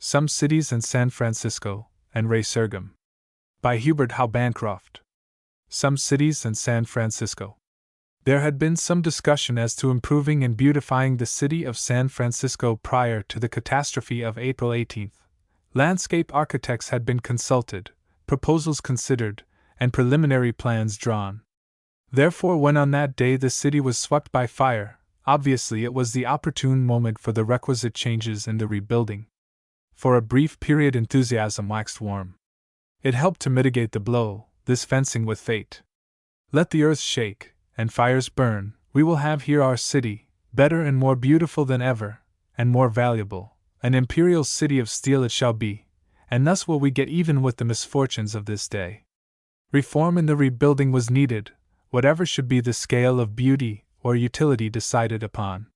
Some Cities in San Francisco, and Resurgam. By Hubert Howe Bancroft. Some Cities in San Francisco. There had been some discussion as to improving and beautifying the city of San Francisco prior to the catastrophe of April 18th. Landscape architects had been consulted, proposals considered, and preliminary plans drawn. Therefore, when on that day the city was swept by fire, obviously it was the opportune moment for the requisite changes in the rebuilding. For a brief period enthusiasm waxed warm. It helped to mitigate the blow, this fencing with fate. Let the earth shake, and fires burn, we will have here our city, better and more beautiful than ever, and more valuable. An imperial city of steel it shall be, and thus will we get even with the misfortunes of this day. Reform in the rebuilding was needed, whatever should be the scale of beauty or utility decided upon.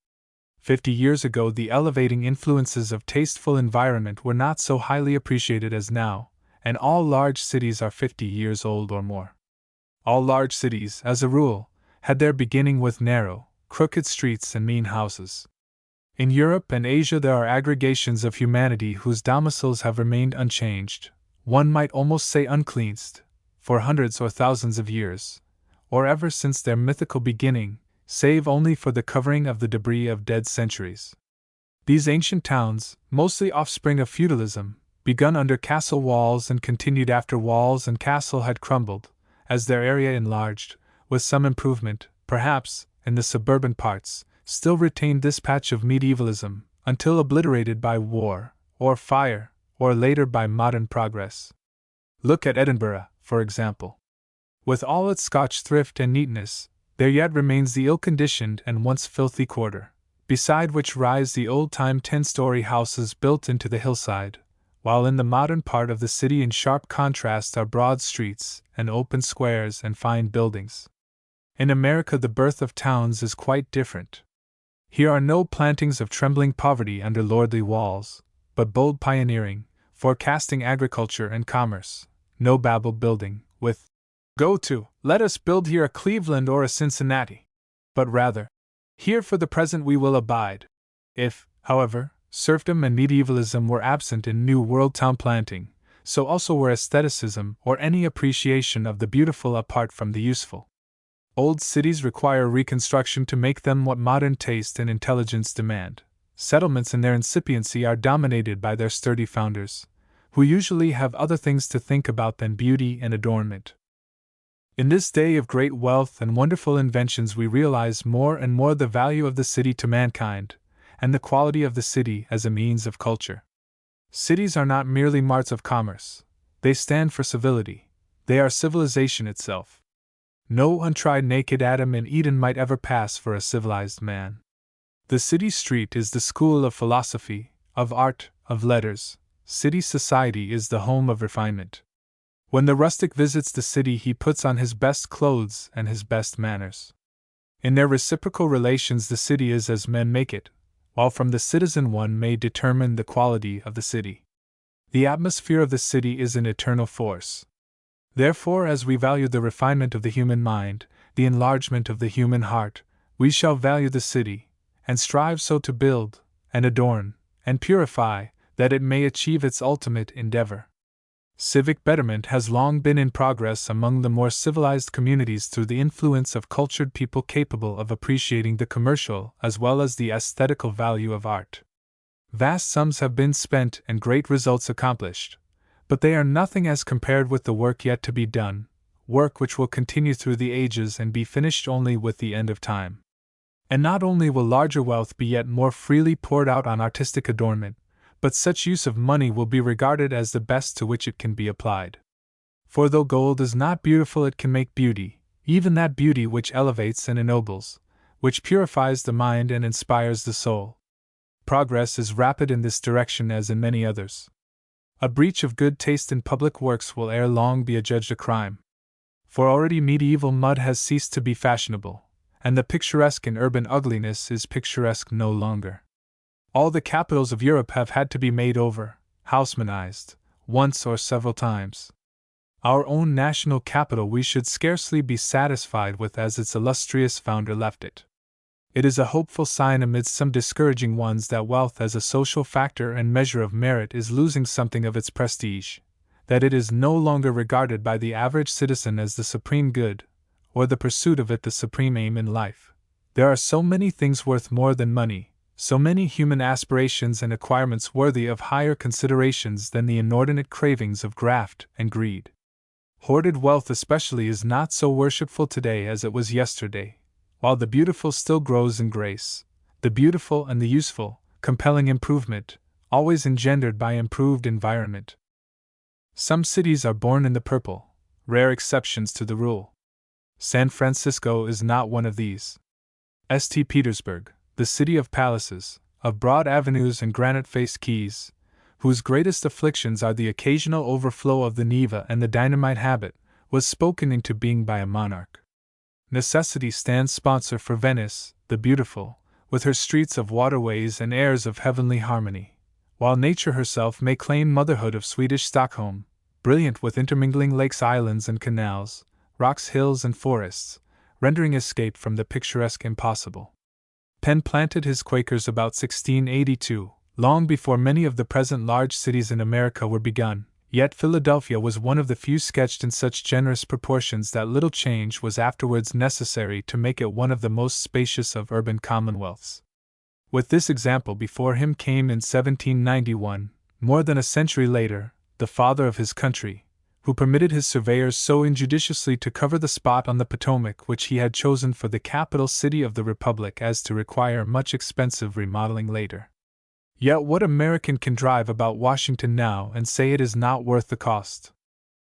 50 years ago, the elevating influences of tasteful environment were not so highly appreciated as now, and all large cities are 50 years old or more. All large cities, as a rule, had their beginning with narrow, crooked streets and mean houses. In Europe and Asia there are aggregations of humanity whose domiciles have remained unchanged, one might almost say uncleansed, for hundreds or thousands of years, or ever since their mythical beginning, save only for the covering of the debris of dead centuries. These ancient towns, mostly offspring of feudalism, begun under castle walls and continued after walls and castle had crumbled, as their area enlarged, with some improvement, perhaps, in the suburban parts, still retained this patch of medievalism, until obliterated by war, or fire, or later by modern progress. Look at Edinburgh, for example. With all its Scotch thrift and neatness, there yet remains the ill-conditioned and once filthy quarter, beside which rise the old-time 10-story houses built into the hillside, while in the modern part of the city in sharp contrast are broad streets and open squares and fine buildings. In America the birth of towns is quite different. Here are no plantings of trembling poverty under lordly walls, but bold pioneering, forecasting agriculture and commerce, no Babel building, with "Go to, let us build here a Cleveland or a Cincinnati," but rather, "Here for the present we will abide." If, however, serfdom and medievalism were absent in New World town planting, so also were aestheticism or any appreciation of the beautiful apart from the useful. Old cities require reconstruction to make them what modern taste and intelligence demand. Settlements in their incipiency are dominated by their sturdy founders, who usually have other things to think about than beauty and adornment. In this day of great wealth and wonderful inventions we realize more and more the value of the city to mankind, and the quality of the city as a means of culture. Cities are not merely marts of commerce, they stand for civility, they are civilization itself. No untried naked Adam in Eden might ever pass for a civilized man. The city street is the school of philosophy, of art, of letters. City society is the home of refinement. When the rustic visits the city he puts on his best clothes and his best manners. In their reciprocal relations the city is as men make it, while from the citizen one may determine the quality of the city. The atmosphere of the city is an eternal force. Therefore, as we value the refinement of the human mind, the enlargement of the human heart, we shall value the city, and strive so to build, and adorn, and purify, that it may achieve its ultimate endeavor. Civic betterment has long been in progress among the more civilized communities through the influence of cultured people capable of appreciating the commercial as well as the aesthetical value of art. Vast sums have been spent and great results accomplished, but they are nothing as compared with the work yet to be done, work which will continue through the ages and be finished only with the end of time. And not only will larger wealth be yet more freely poured out on artistic adornment, but such use of money will be regarded as the best to which it can be applied. For though gold is not beautiful, it can make beauty, even that beauty which elevates and ennobles, which purifies the mind and inspires the soul. Progress is rapid in this direction as in many others. A breach of good taste in public works will ere long be adjudged a crime. For already medieval mud has ceased to be fashionable, and the picturesque in urban ugliness is picturesque no longer. All the capitals of Europe have had to be made over, haussmannized, once or several times. Our own national capital we should scarcely be satisfied with as its illustrious founder left it. It is a hopeful sign amidst some discouraging ones that wealth as a social factor and measure of merit is losing something of its prestige, that it is no longer regarded by the average citizen as the supreme good, or the pursuit of it the supreme aim in life. There are so many things worth more than money, so many human aspirations and acquirements worthy of higher considerations than the inordinate cravings of graft and greed. Hoarded wealth especially is not so worshipful today as it was yesterday, while the beautiful still grows in grace, the beautiful and the useful, compelling improvement, always engendered by improved environment. Some cities are born in the purple, rare exceptions to the rule. San Francisco is not one of these. St. Petersburg, the city of palaces, of broad avenues and granite-faced quays, whose greatest afflictions are the occasional overflow of the Neva and the dynamite habit, was spoken into being by a monarch. Necessity stands sponsor for Venice, the beautiful, with her streets of waterways and airs of heavenly harmony, while nature herself may claim motherhood of Swedish Stockholm, brilliant with intermingling lakes, islands, and canals, rocks, hills, and forests, rendering escape from the picturesque impossible. Penn planted his Quakers about 1682, long before many of the present large cities in America were begun, yet Philadelphia was one of the few sketched in such generous proportions that little change was afterwards necessary to make it one of the most spacious of urban commonwealths. With this example before him came in 1791, more than a century later, the father of his country, who permitted his surveyors so injudiciously to cover the spot on the Potomac which he had chosen for the capital city of the Republic as to require much expensive remodeling later. Yet what American can drive about Washington now and say it is not worth the cost?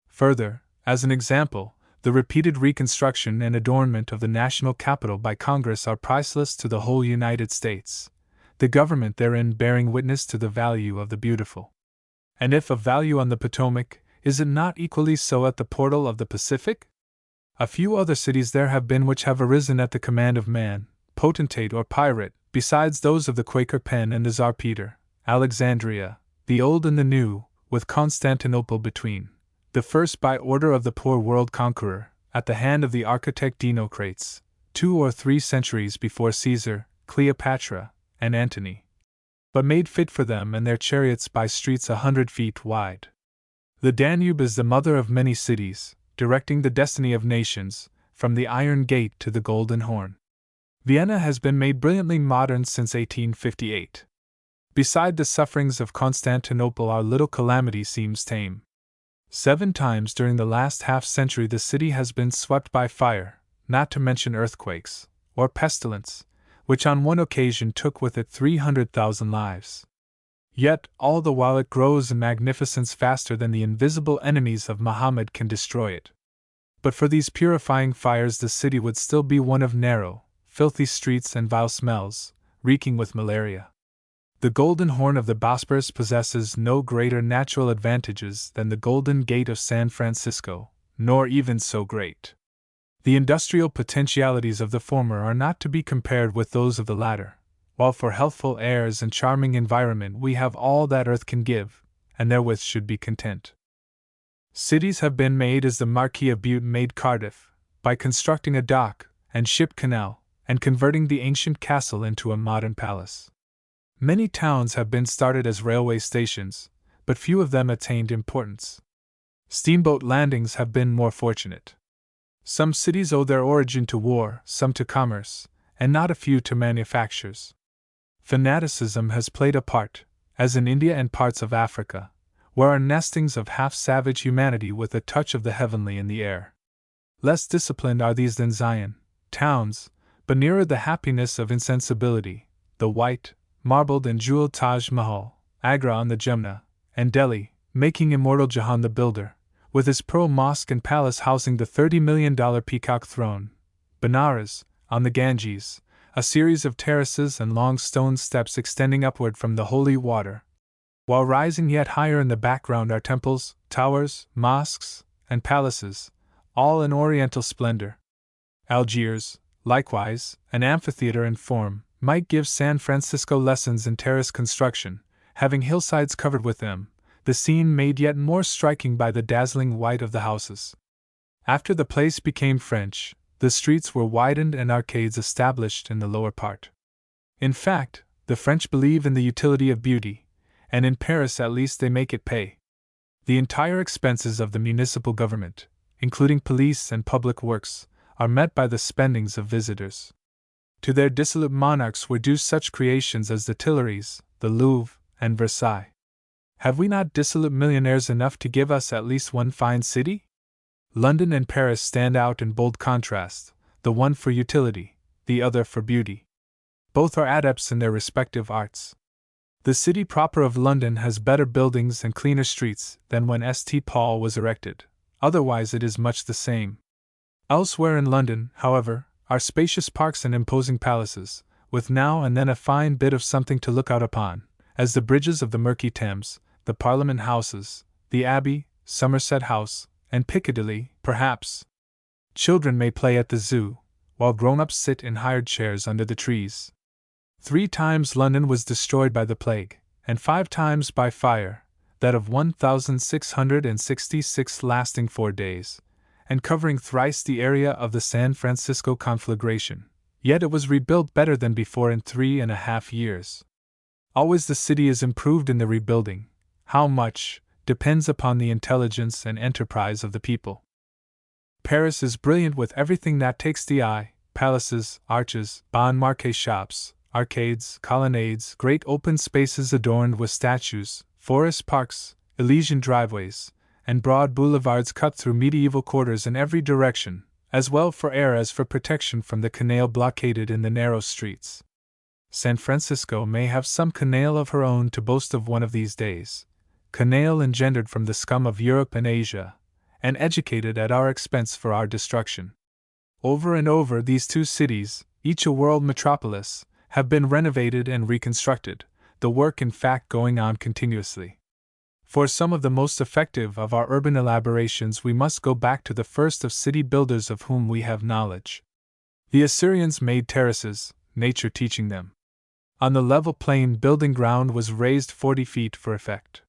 Further, as an example, the repeated reconstruction and adornment of the national capital by Congress are priceless to the whole United States, the government therein bearing witness to the value of the beautiful. And if of value on the Potomac, is it not equally so at the portal of the Pacific? A few other cities there have been which have arisen at the command of man, potentate or pirate, besides those of the Quaker Penn and the Czar Peter, Alexandria, the old and the new, with Constantinople between, the first by order of the poor world conqueror, at the hand of the architect Dinocrates, 2 or 3 centuries before Caesar, Cleopatra, and Antony, but made fit for them and their chariots by streets 100 feet wide. The Danube is the mother of many cities, directing the destiny of nations, from the Iron Gate to the Golden Horn. Vienna has been made brilliantly modern since 1858. Beside the sufferings of Constantinople, our little calamity seems tame. 7 times during the last half-century the city has been swept by fire, not to mention earthquakes, or pestilence, which on one occasion took with it 300,000 lives. Yet, all the while it grows in magnificence faster than the invisible enemies of Muhammad can destroy it. But for these purifying fires the city would still be one of narrow, filthy streets and vile smells, reeking with malaria. The Golden Horn of the Bosporus possesses no greater natural advantages than the Golden Gate of San Francisco, nor even so great. The industrial potentialities of the former are not to be compared with those of the latter, while for healthful airs and charming environment we have all that earth can give, and therewith should be content. Cities have been made as the Marquis of Bute made Cardiff, by constructing a dock and ship canal, and converting the ancient castle into a modern palace. Many towns have been started as railway stations, but few of them attained importance. Steamboat landings have been more fortunate. Some cities owe their origin to war, some to commerce, and not a few to manufactures. Fanaticism has played a part, as in India and parts of Africa, where are nestings of half-savage humanity with a touch of the heavenly in the air. Less disciplined are these than Zion, towns, but nearer the happiness of insensibility, the white, marbled and jeweled Taj Mahal, Agra on the Jumna, and Delhi, making immortal Jahan the Builder, with his pearl mosque and palace housing the $30 million peacock throne, Benares, on the Ganges, a series of terraces and long stone steps extending upward from the holy water, while rising yet higher in the background are temples, towers, mosques, and palaces, all in oriental splendor. Algiers, likewise, an amphitheater in form, might give San Francisco lessons in terrace construction, having hillsides covered with them, the scene made yet more striking by the dazzling white of the houses. After the place became French, the streets were widened and arcades established in the lower part. In fact, the French believe in the utility of beauty, and in Paris at least they make it pay. The entire expenses of the municipal government, including police and public works, are met by the spendings of visitors. To their dissolute monarchs were due such creations as the Tuileries, the Louvre, and Versailles. Have we not dissolute millionaires enough to give us at least one fine city? London and Paris stand out in bold contrast, the one for utility, the other for beauty. Both are adepts in their respective arts. The city proper of London has better buildings and cleaner streets than when St. Paul was erected, otherwise it is much the same. Elsewhere in London, however, are spacious parks and imposing palaces, with now and then a fine bit of something to look out upon, as the bridges of the murky Thames, the Parliament Houses, the Abbey, Somerset House, and Piccadilly, perhaps. Children may play at the zoo, while grown-ups sit in hired chairs under the trees. 3 times London was destroyed by the plague, and 5 times by fire, that of 1666 lasting 4 days, and covering thrice the area of the San Francisco conflagration. Yet it was rebuilt better than before in 3.5 years. Always the city is improved in the rebuilding. How much depends upon the intelligence and enterprise of the people. Paris is brilliant with everything that takes the eye: palaces, arches, bon marché shops, arcades, colonnades, great open spaces adorned with statues, forest parks, Elysian driveways, and broad boulevards cut through medieval quarters in every direction, as well for air as for protection from the canaille blockaded in the narrow streets. San Francisco may have some canaille of her own to boast of one of these days, canaille engendered from the scum of Europe and Asia, and educated at our expense for our destruction. Over and over these 2 cities, each a world metropolis, have been renovated and reconstructed, the work in fact going on continuously. For some of the most effective of our urban elaborations we must go back to the first of city builders of whom we have knowledge. The Assyrians made terraces, nature teaching them. On the level plain building ground was raised 40 feet for effect.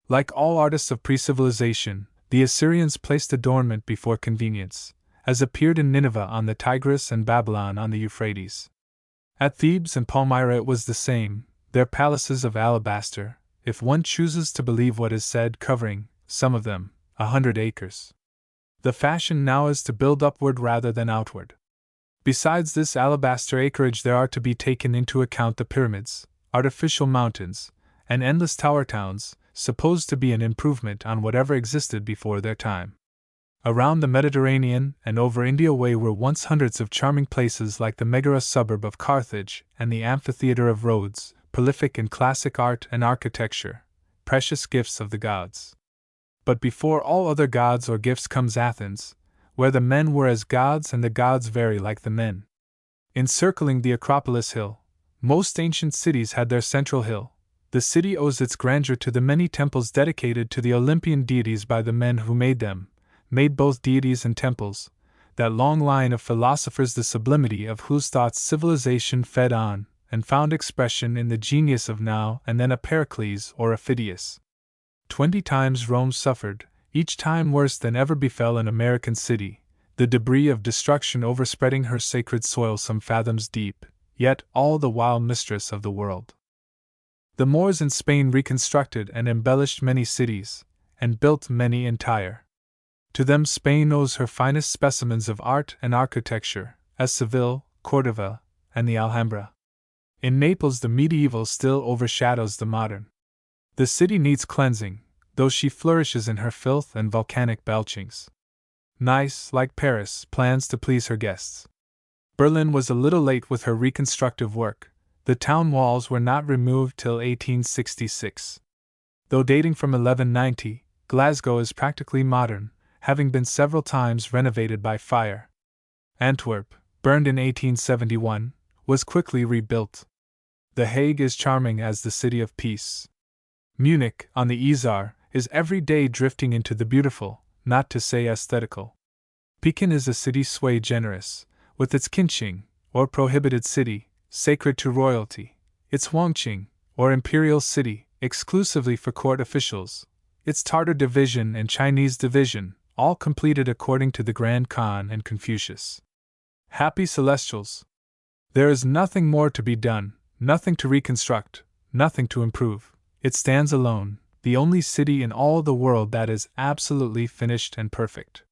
Like all artists of pre-civilization, the Assyrians placed adornment before convenience, as appeared in Nineveh on the Tigris and Babylon on the Euphrates. At Thebes and Palmyra it was the same, their palaces of alabaster, if one chooses to believe what is said, covering, some of them, 100 acres. The fashion now is to build upward rather than outward. Besides this alabaster acreage there are to be taken into account the pyramids, artificial mountains, and endless tower towns, supposed to be an improvement on whatever existed before their time. Around the Mediterranean and over India Way were once hundreds of charming places like the Megara suburb of Carthage and the amphitheatre of Rhodes, prolific in classic art and architecture, precious gifts of the gods. But before all other gods or gifts comes Athens, where the men were as gods and the gods very like the men. Encircling the Acropolis hill, most ancient cities had their central hill. The city owes its grandeur to the many temples dedicated to the Olympian deities by the men who made them, made both deities and temples, that long line of philosophers the sublimity of whose thoughts civilization fed on, and found expression in the genius of now and then a Pericles or a Phidias. 20 times Rome suffered, each time worse than ever befell an American city, the debris of destruction overspreading her sacred soil some fathoms deep, yet all the while mistress of the world. The Moors in Spain reconstructed and embellished many cities, and built many entire. To them Spain owes her finest specimens of art and architecture, as Seville, Cordova, and the Alhambra. In Naples the medieval still overshadows the modern. The city needs cleansing, though she flourishes in her filth and volcanic belchings. Nice, like Paris, plans to please her guests. Berlin was a little late with her reconstructive work. The town walls were not removed till 1866. Though dating from 1190, Glasgow is practically modern, having been several times renovated by fire. Antwerp, burned in 1871, was quickly rebuilt. The Hague is charming as the city of peace. Munich, on the Isar, is every day drifting into the beautiful, not to say aesthetical. Pekin is a city sui generis, with its Qinqing, or prohibited city, sacred to royalty, its Huangqing, or imperial city, exclusively for court officials, its Tartar division and Chinese division, all completed according to the Grand Khan and Confucius. Happy celestials! There is nothing more to be done, nothing to reconstruct, nothing to improve. It stands alone, the only city in all the world that is absolutely finished and perfect.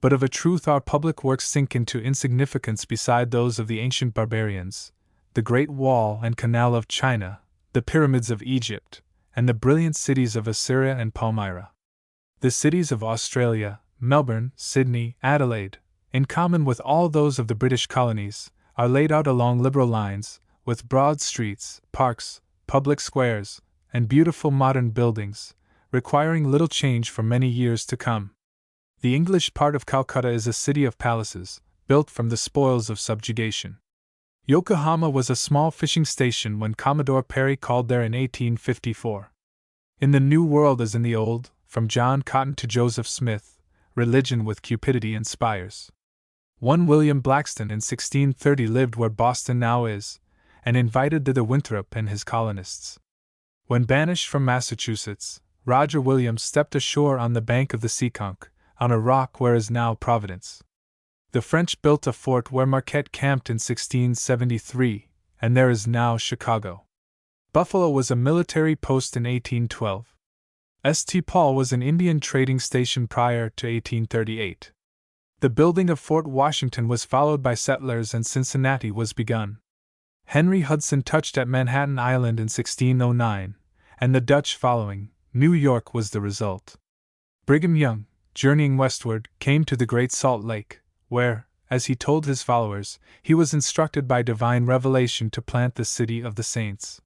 But of a truth our public works sink into insignificance beside those of the ancient barbarians, the Great Wall and Canal of China, the pyramids of Egypt, and the brilliant cities of Assyria and Palmyra. The cities of Australia, Melbourne, Sydney, Adelaide, in common with all those of the British colonies, are laid out along liberal lines, with broad streets, parks, public squares, and beautiful modern buildings, requiring little change for many years to come. The English part of Calcutta is a city of palaces, built from the spoils of subjugation. Yokohama was a small fishing station when Commodore Perry called there in 1854. In the New World as in the Old, from John Cotton to Joseph Smith, religion with cupidity inspires. One William Blackstone in 1630 lived where Boston now is, and invited thither Winthrop and his colonists. When banished from Massachusetts, Roger Williams stepped ashore on the bank of the Seekonk, on a rock where is now Providence. The French built a fort where Marquette camped in 1673, and there is now Chicago. Buffalo was a military post in 1812. St. Paul was an Indian trading station prior to 1838. The building of Fort Washington was followed by settlers and Cincinnati was begun. Henry Hudson touched at Manhattan Island in 1609, and the Dutch following, New York was the result. Brigham Young, journeying westward, came to the Great Salt Lake, where, as he told his followers, he was instructed by divine revelation to plant the city of the saints.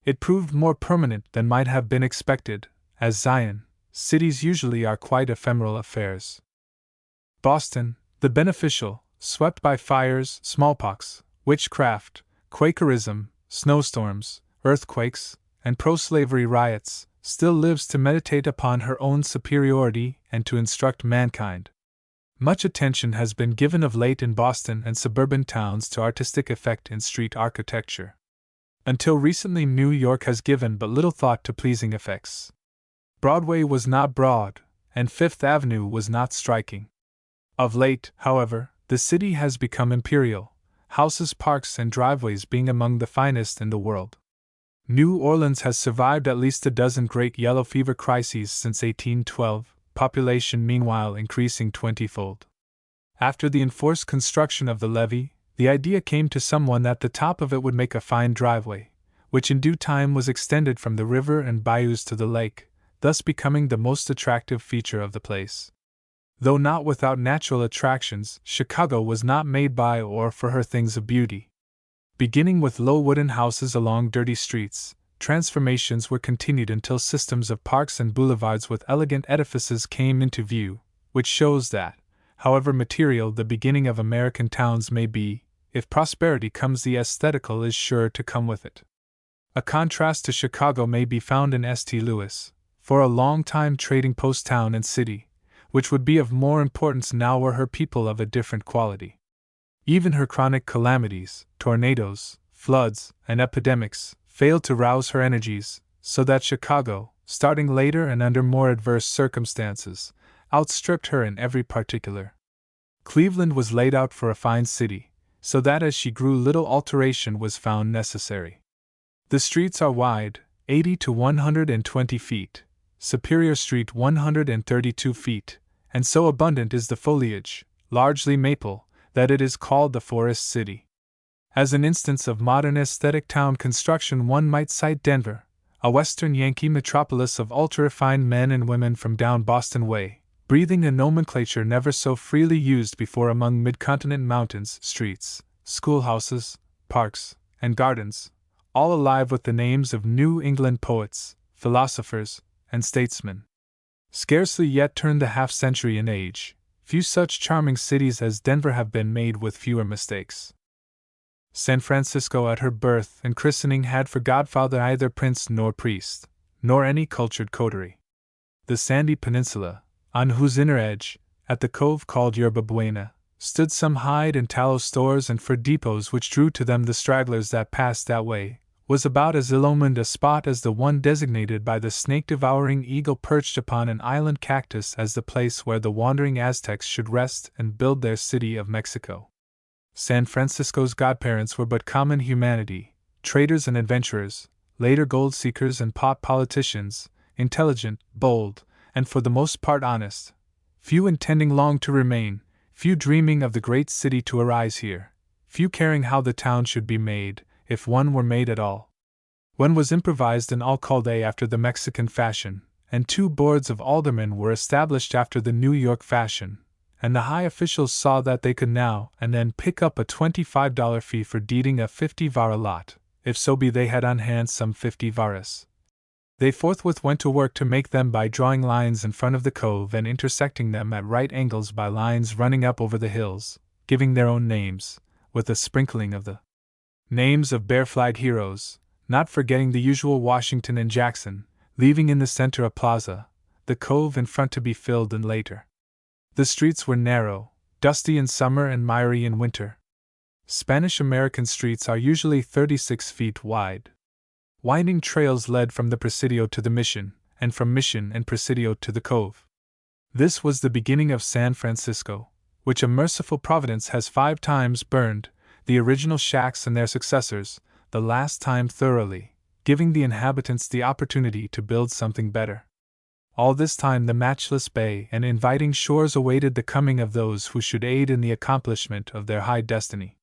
It proved more permanent than might have been expected, as Zion, cities usually are quite ephemeral affairs. Boston, the beneficial, swept by fires, smallpox, witchcraft, Quakerism, snowstorms, earthquakes, and pro-slavery riots, still lives to meditate upon her own superiority and to instruct mankind. Much attention has been given of late in Boston and suburban towns to artistic effect in street architecture. Until recently, New York has given but little thought to pleasing effects. Broadway was not broad, and Fifth Avenue was not striking. Of late, however, the city has become imperial, houses, parks, and driveways being among the finest in the world. New Orleans has survived at least a dozen great yellow fever crises since 1812, population meanwhile increasing 20-fold. After the enforced construction of the levee, the idea came to someone that the top of it would make a fine driveway, which in due time was extended from the river and bayous to the lake, thus becoming the most attractive feature of the place. Though not without natural attractions, Chicago was not made by or for her things of beauty. Beginning with low wooden houses along dirty streets, transformations were continued until systems of parks and boulevards with elegant edifices came into view, which shows that, however material the beginning of American towns may be, if prosperity comes, the aesthetical is sure to come with it. A contrast to Chicago may be found in St. Louis, for a long time trading post town and city, which would be of more importance now were her people of a different quality. Even her chronic calamities, tornadoes, floods, and epidemics, failed to rouse her energies, so that Chicago, starting later and under more adverse circumstances, outstripped her in every particular. Cleveland was laid out for a fine city, so that as she grew little alteration was found necessary. The streets are wide, 80 to 120 feet, Superior Street 132 feet, and so abundant is the foliage, largely maple, that it is called the Forest City. As an instance of modern aesthetic town construction, one might cite Denver, a western Yankee metropolis of ultra-refined men and women from down Boston way, breathing a nomenclature never so freely used before among mid-continent mountains, streets, schoolhouses, parks, and gardens, all alive with the names of New England poets, philosophers, and statesmen. Scarcely yet turned the half-century in age, few such charming cities as Denver have been made with fewer mistakes. San Francisco at her birth and christening had for godfather either prince nor priest, nor any cultured coterie. The sandy peninsula, on whose inner edge, at the cove called Yerba Buena, stood some hide and tallow stores and fur depots which drew to them the stragglers that passed that way, was about as ill-omened a spot as the one designated by the snake-devouring eagle perched upon an island cactus as the place where the wandering Aztecs should rest and build their city of Mexico. San Francisco's godparents were but common humanity, traders and adventurers, later gold seekers and pot politicians, intelligent, bold, and for the most part honest, few intending long to remain, few dreaming of the great city to arise here, few caring how the town should be made, if one were made at all. One was improvised and alcalde after the Mexican fashion, and 2 boards of aldermen were established after the New York fashion, and the high officials saw that they could now and then pick up a $25 fee for deeding a 50-vara lot, if so be they had on hand some 50 varas. They forthwith went to work to make them by drawing lines in front of the cove and intersecting them at right angles by lines running up over the hills, giving their own names, with a sprinkling of the names of bare-flag heroes, not forgetting the usual Washington and Jackson, leaving in the center a plaza, the cove in front to be filled in later. The streets were narrow, dusty in summer and miry in winter. Spanish-American streets are usually 36 feet wide. Winding trails led from the Presidio to the Mission, and from Mission and Presidio to the Cove. This was the beginning of San Francisco, which a merciful providence has 5 times burned, the original shacks and their successors, the last time thoroughly, giving the inhabitants the opportunity to build something better. All this time the matchless bay and inviting shores awaited the coming of those who should aid in the accomplishment of their high destiny.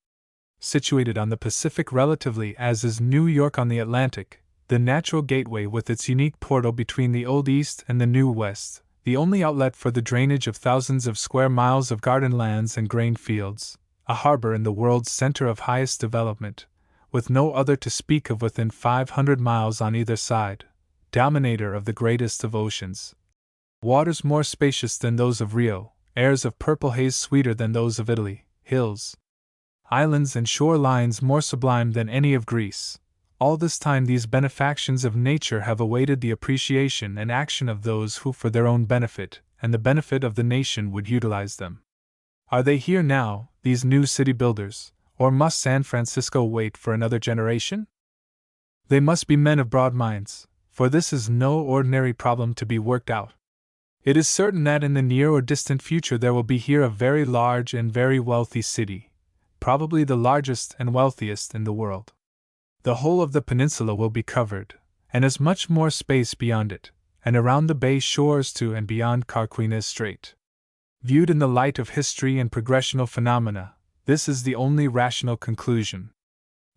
Situated on the Pacific relatively as is New York on the Atlantic, the natural gateway with its unique portal between the Old East and the New West, the only outlet for the drainage of thousands of square miles of garden lands and grain fields, a harbor in the world's center of highest development, with no other to speak of within 500 miles on either side, dominator of the greatest of oceans. Waters more spacious than those of Rio, airs of purple haze sweeter than those of Italy, hills, islands and shore lines more sublime than any of Greece. All this time these benefactions of nature have awaited the appreciation and action of those who for their own benefit, and the benefit of the nation would utilize them. Are they here now, these new city builders, or must San Francisco wait for another generation? They must be men of broad minds, for this is no ordinary problem to be worked out. It is certain that in the near or distant future there will be here a very large and very wealthy city, probably the largest and wealthiest in the world. The whole of the peninsula will be covered, and as much more space beyond it, and around the bay shores to and beyond Carquinez Strait. Viewed in the light of history and progressional phenomena, this is the only rational conclusion.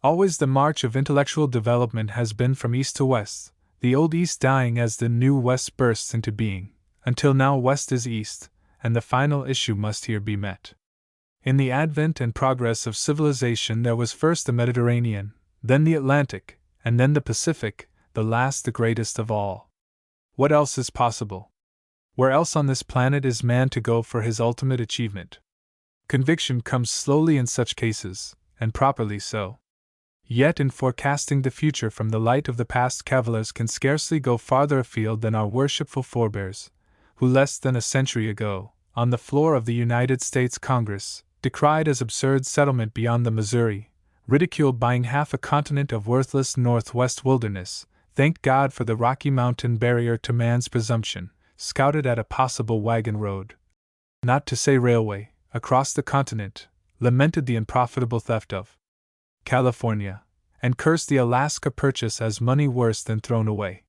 Always the march of intellectual development has been from east to west, the old East dying as the new West bursts into being, until now West is East, and the final issue must here be met. In the advent and progress of civilization there was first the Mediterranean, then the Atlantic, and then the Pacific, the last the greatest of all. What else is possible? Where else on this planet is man to go for his ultimate achievement? Conviction comes slowly in such cases, and properly so. Yet in forecasting the future from the light of the past cavillers can scarcely go farther afield than our worshipful forebears, who less than a century ago, on the floor of the United States Congress, decried as absurd settlement beyond the Missouri, ridiculed buying half a continent of worthless northwest wilderness, thanked God for the Rocky Mountain barrier to man's presumption, scouted at a possible wagon road, not to say railway, across the continent, lamented the unprofitable theft of California, and cursed the Alaska Purchase as money worse than thrown away.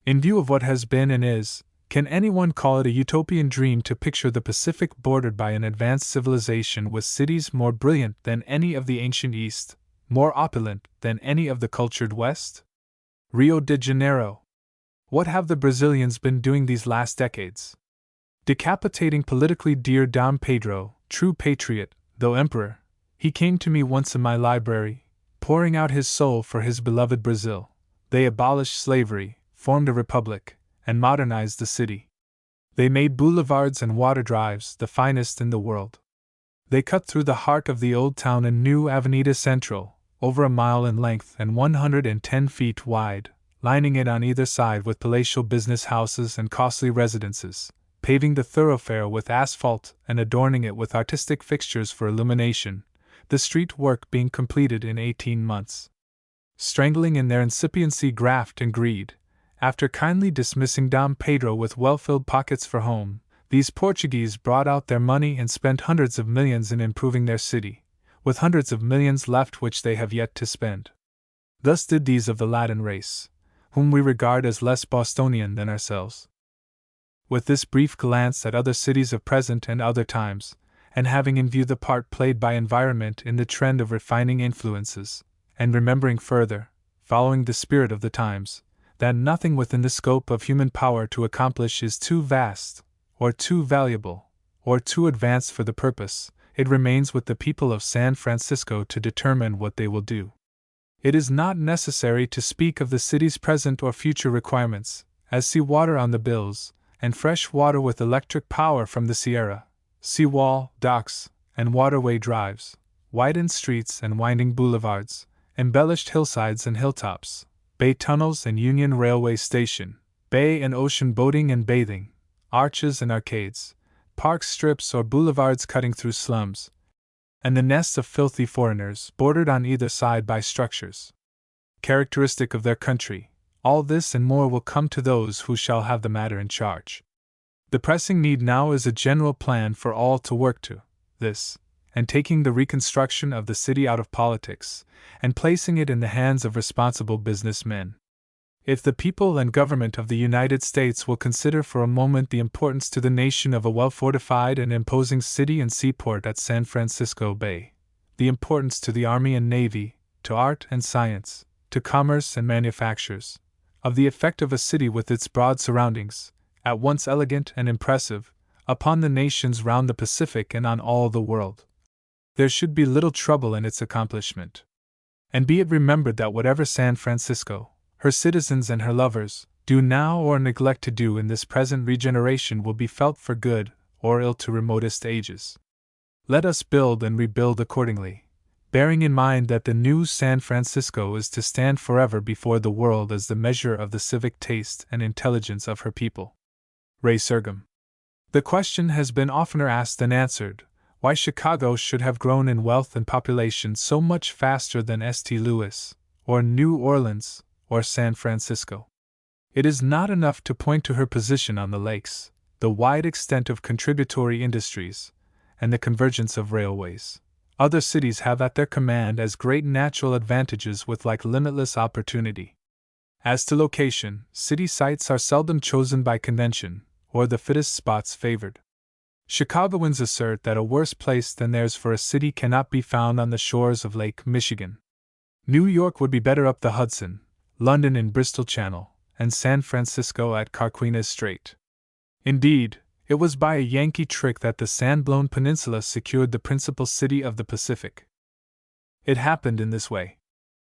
In view of what has been and is, can anyone call it a utopian dream to picture the Pacific bordered by an advanced civilization with cities more brilliant than any of the ancient East, more opulent than any of the cultured West? Rio de Janeiro. What have the Brazilians been doing these last decades? Decapitating politically dear Dom Pedro, true patriot, though emperor. He came to me once in my library, pouring out his soul for his beloved Brazil. They abolished slavery, formed a republic, and modernized the city. They made boulevards and water drives the finest in the world. They cut through the heart of the old town a new Avenida Central, over a mile in length and 110 feet wide, lining it on either side with palatial business houses and costly residences, paving the thoroughfare with asphalt and adorning it with artistic fixtures for illumination, the street work being completed in 18 months. Strangling in their incipiency graft and greed, after kindly dismissing Dom Pedro with well-filled pockets for home, these Portuguese brought out their money and spent hundreds of millions in improving their city, with hundreds of millions left which they have yet to spend. Thus did these of the Latin race, whom we regard as less Bostonian than ourselves. With this brief glance at other cities of present and other times, and having in view the part played by environment in the trend of refining influences, and remembering further, following the spirit of the times, that nothing within the scope of human power to accomplish is too vast, or too valuable, or too advanced for the purpose, it remains with the people of San Francisco to determine what they will do. It is not necessary to speak of the city's present or future requirements, as sea water on the bills, and fresh water with electric power from the Sierra, seawall, docks, and waterway drives, widened streets and winding boulevards, embellished hillsides and hilltops, bay tunnels and Union Railway Station, bay and ocean boating and bathing, arches and arcades, park strips or boulevards cutting through slums, and the nests of filthy foreigners bordered on either side by structures characteristic of their country. All this and more will come to those who shall have the matter in charge. The pressing need now is a general plan for all to work to this, and taking the reconstruction of the city out of politics, and placing it in the hands of responsible businessmen. If the people and government of the United States will consider for a moment the importance to the nation of a well-fortified and imposing city and seaport at San Francisco Bay, the importance to the Army and Navy, to art and science, to commerce and manufactures, of the effect of a city with its broad surroundings, at once elegant and impressive, upon the nations round the Pacific and on all the world, there should be little trouble in its accomplishment. And be it remembered that whatever San Francisco, her citizens and her lovers, do now or neglect to do in this present regeneration will be felt for good or ill to remotest ages. Let us build and rebuild accordingly, bearing in mind that the new San Francisco is to stand forever before the world as the measure of the civic taste and intelligence of her people. Resurgam. The question has been oftener asked than answered, why Chicago should have grown in wealth and population so much faster than St. Louis, or New Orleans, or San Francisco. It is not enough to point to her position on the lakes, the wide extent of contributory industries, and the convergence of railways. Other cities have at their command as great natural advantages with like limitless opportunity. As to location, city sites are seldom chosen by convention, or the fittest spots favored. Chicagoans assert that a worse place than theirs for a city cannot be found on the shores of Lake Michigan. New York would be better up the Hudson, London in Bristol Channel, and San Francisco at Carquinez Strait. Indeed, it was by a Yankee trick that the sand-blown peninsula secured the principal city of the Pacific. It happened in this way.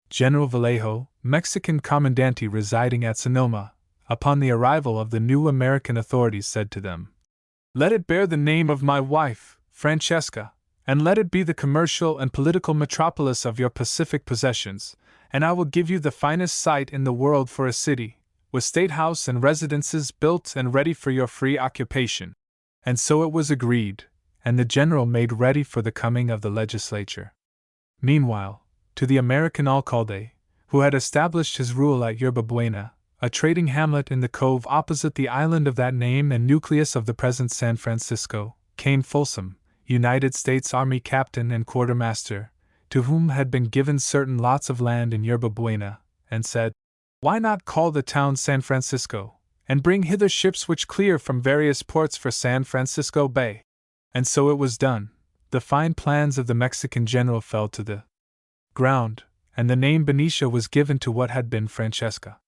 General Vallejo, Mexican commandante residing at Sonoma, upon the arrival of the new American authorities said to them, "Let it bear the name of my wife, Francesca, and let it be the commercial and political metropolis of your Pacific possessions, and I will give you the finest site in the world for a city, with state house and residences built and ready for your free occupation." And so it was agreed, and the general made ready for the coming of the legislature. Meanwhile, to the American alcalde, who had established his rule at Yerba Buena, a trading hamlet in the cove opposite the island of that name and nucleus of the present San Francisco, came Folsom, United States Army captain and quartermaster, to whom had been given certain lots of land in Yerba Buena, and said, "Why not call the town San Francisco, and bring hither ships which clear from various ports for San Francisco Bay?" And so it was done. The fine plans of the Mexican general fell to the ground, and the name Benicia was given to what had been Francesca.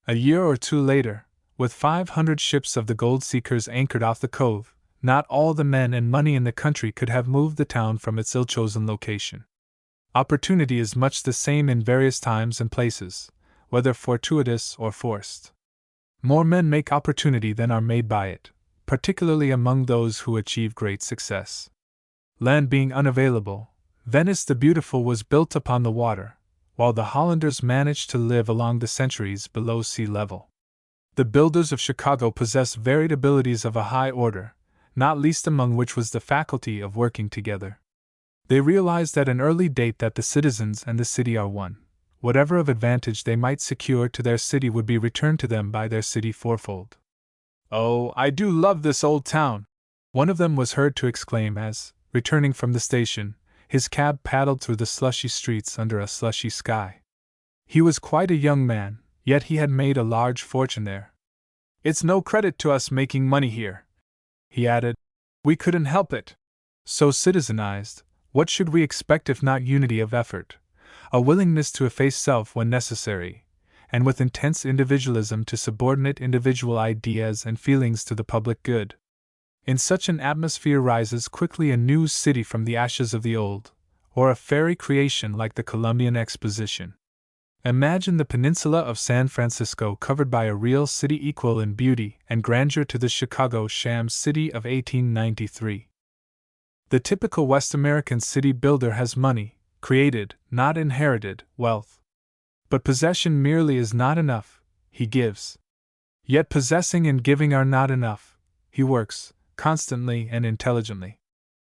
A year or two later, with 500 ships of the gold seekers anchored off the cove, not all the men and money in the country could have moved the town from its ill-chosen location. Opportunity is much the same in various times and places, whether fortuitous or forced. More men make opportunity than are made by it, particularly among those who achieve great success. Land being unavailable, Venice the Beautiful was built upon the water, while the Hollanders managed to live along the centuries below sea level. The builders of Chicago possessed varied abilities of a high order, not least among which was the faculty of working together. They realized at an early date that the citizens and the city are one. Whatever of advantage they might secure to their city would be returned to them by their city fourfold. "Oh, I do love this old town!" one of them was heard to exclaim as, returning from the station, His cab paddled through the slushy streets under a slushy sky. He was quite a young man, yet he had made a large fortune there. "It's no credit to us making money here," he added. "We couldn't help it. So citizenized, what should we expect if not unity of effort, a willingness to efface self when necessary, and with intense individualism to subordinate individual ideas and feelings to the public good? In such an atmosphere rises quickly a new city from the ashes of the old, or a fairy creation like the Columbian Exposition. Imagine the peninsula of San Francisco covered by a real city equal in beauty and grandeur to the Chicago sham city of 1893. The typical West American city builder has money, created, not inherited, wealth. But possession merely is not enough, he gives. Yet possessing and giving are not enough, he works, constantly and intelligently.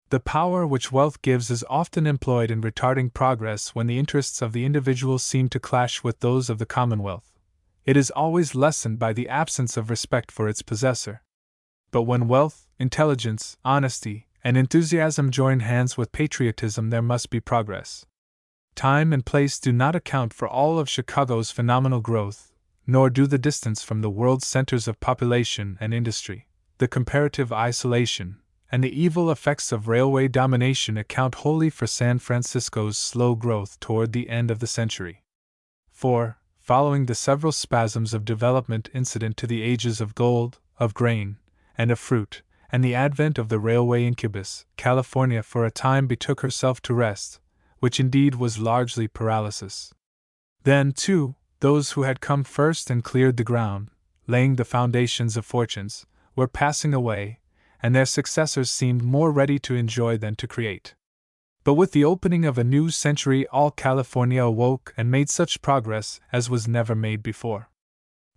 The power which wealth gives is often employed in retarding progress when the interests of the individual seem to clash with those of the commonwealth. It is always lessened by the absence of respect for its possessor. But when wealth, intelligence, honesty, and enthusiasm join hands with patriotism, there must be progress. Time and place do not account for all of Chicago's phenomenal growth, nor do the distance from the world's centers of population and industry, the comparative isolation, and the evil effects of railway domination account wholly for San Francisco's slow growth toward the end of the century. For, following the several spasms of development incident to the ages of gold, of grain, and of fruit, and the advent of the railway incubus, California for a time betook herself to rest, which indeed was largely paralysis. Then, too, those who had come first and cleared the ground, laying the foundations of fortunes, were passing away, and their successors seemed more ready to enjoy than to create. But with the opening of a new century, all California awoke and made such progress as was never made before.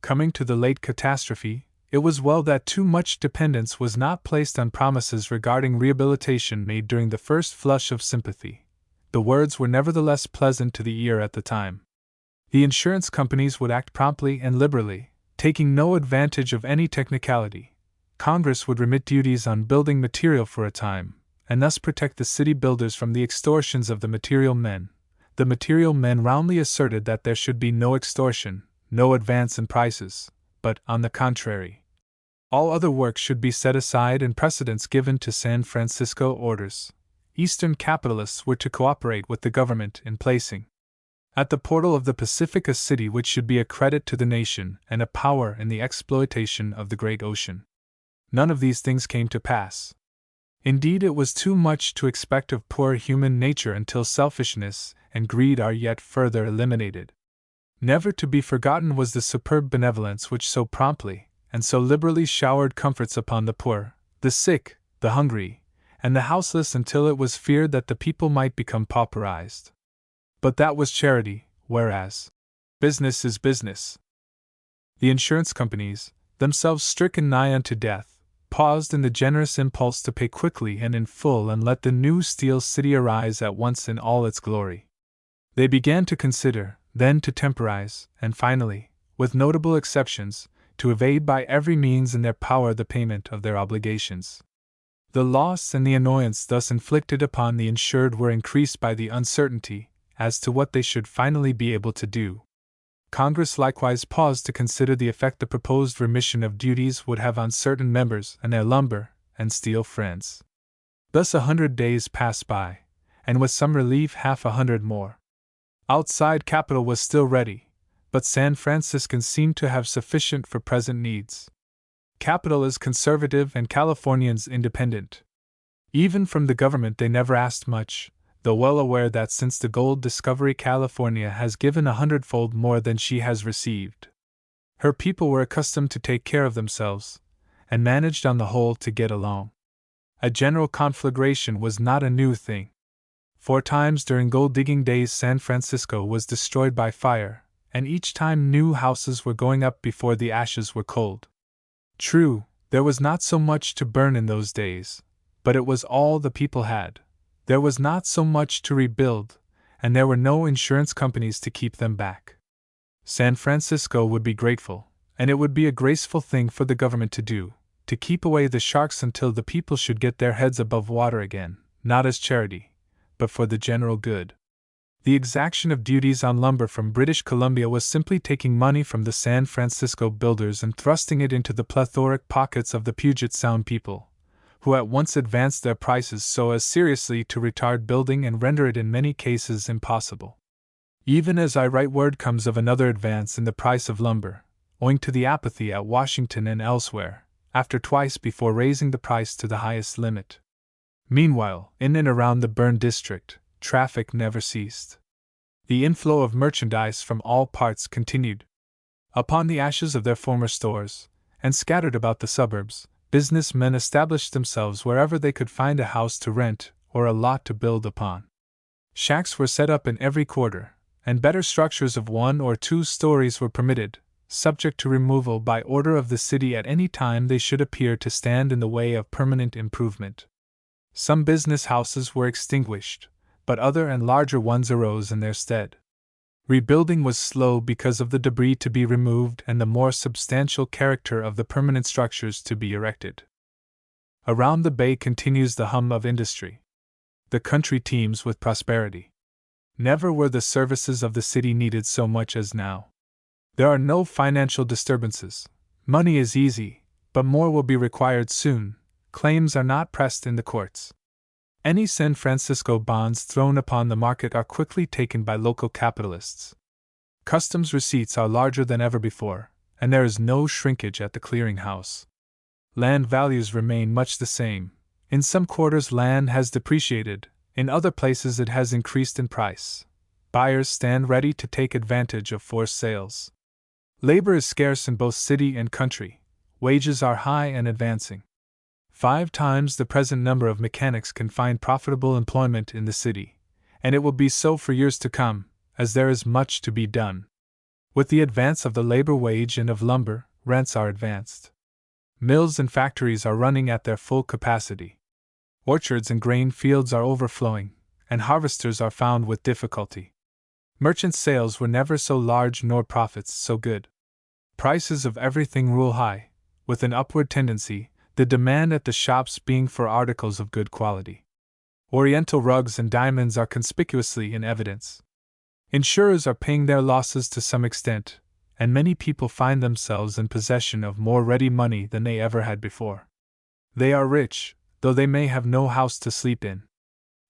Coming to the late catastrophe, it was well that too much dependence was not placed on promises regarding rehabilitation made during the first flush of sympathy. The words were nevertheless pleasant to the ear at the time. The insurance companies would act promptly and liberally, taking no advantage of any technicality. Congress would remit duties on building material for a time, and thus protect the city builders from the extortions of the material men. The material men roundly asserted that there should be no extortion, no advance in prices, but, on the contrary, all other work should be set aside and precedence given to San Francisco orders. Eastern capitalists were to cooperate with the government in placing at the portal of the Pacific a city which should be a credit to the nation and a power in the exploitation of the great ocean. None of these things came to pass. Indeed, it was too much to expect of poor human nature until selfishness and greed are yet further eliminated. Never to be forgotten was the superb benevolence which so promptly and so liberally showered comforts upon the poor, the sick, the hungry, and the houseless until it was feared that the people might become pauperized. But that was charity, whereas business is business. The insurance companies, themselves stricken nigh unto death, paused in the generous impulse to pay quickly and in full and let the new steel city arise at once in all its glory. They began to consider, then to temporize, and finally, with notable exceptions, to evade by every means in their power the payment of their obligations. The loss and the annoyance thus inflicted upon the insured were increased by the uncertainty as to what they should finally be able to do. Congress likewise paused to consider the effect the proposed remission of duties would have on certain members and their lumber and steel friends. Thus 100 days passed by, and with some relief 50 more. Outside capital was still ready, but San Franciscans seemed to have sufficient for present needs. Capital is conservative and Californians independent. Even from the government they never asked much, though well aware that since the gold discovery California has given 100-fold more than she has received. Her people were accustomed to take care of themselves, and managed on the whole to get along. A general conflagration was not a new thing. 4 times during gold-digging days San Francisco was destroyed by fire, and each time new houses were going up before the ashes were cold. True, there was not so much to burn in those days, but it was all the people had. There was not so much to rebuild, and there were no insurance companies to keep them back. San Francisco would be grateful, and it would be a graceful thing for the government to do, to keep away the sharks until the people should get their heads above water again, not as charity, but for the general good. The exaction of duties on lumber from British Columbia was simply taking money from the San Francisco builders and thrusting it into the plethoric pockets of the Puget Sound people, who at once advanced their prices so as seriously to retard building and render it in many cases impossible. Even as I write, word comes of another advance in the price of lumber, owing to the apathy at Washington and elsewhere, after twice before raising the price to the highest limit. Meanwhile, in and around the burned district, traffic never ceased. The inflow of merchandise from all parts continued. Upon the ashes of their former stores, and scattered about the suburbs, businessmen established themselves wherever they could find a house to rent or a lot to build upon. Shacks were set up in every quarter, and better structures of 1 or 2 stories were permitted, subject to removal by order of the city at any time they should appear to stand in the way of permanent improvement. Some business houses were extinguished, but other and larger ones arose in their stead. Rebuilding was slow because of the debris to be removed and the more substantial character of the permanent structures to be erected. Around the bay continues the hum of industry. The country teems with prosperity. Never were the services of the city needed so much as now. There are no financial disturbances. Money is easy, but more will be required soon. Claims are not pressed in the courts. Any San Francisco bonds thrown upon the market are quickly taken by local capitalists. Customs receipts are larger than ever before, and there is no shrinkage at the clearinghouse. Land values remain much the same. In some quarters land has depreciated, in other places it has increased in price. Buyers stand ready to take advantage of forced sales. Labor is scarce in both city and country. Wages are high and advancing. 5 times the present number of mechanics can find profitable employment in the city, and it will be so for years to come, as there is much to be done. With the advance of the labor wage and of lumber, rents are advanced. Mills and factories are running at their full capacity. Orchards and grain fields are overflowing, and harvesters are found with difficulty. Merchant sales were never so large nor profits so good. Prices of everything rule high, with an upward tendency, the demand at the shops being for articles of good quality. Oriental rugs and diamonds are conspicuously in evidence. Insurers are paying their losses to some extent, and many people find themselves in possession of more ready money than they ever had before. They are rich, though they may have no house to sleep in.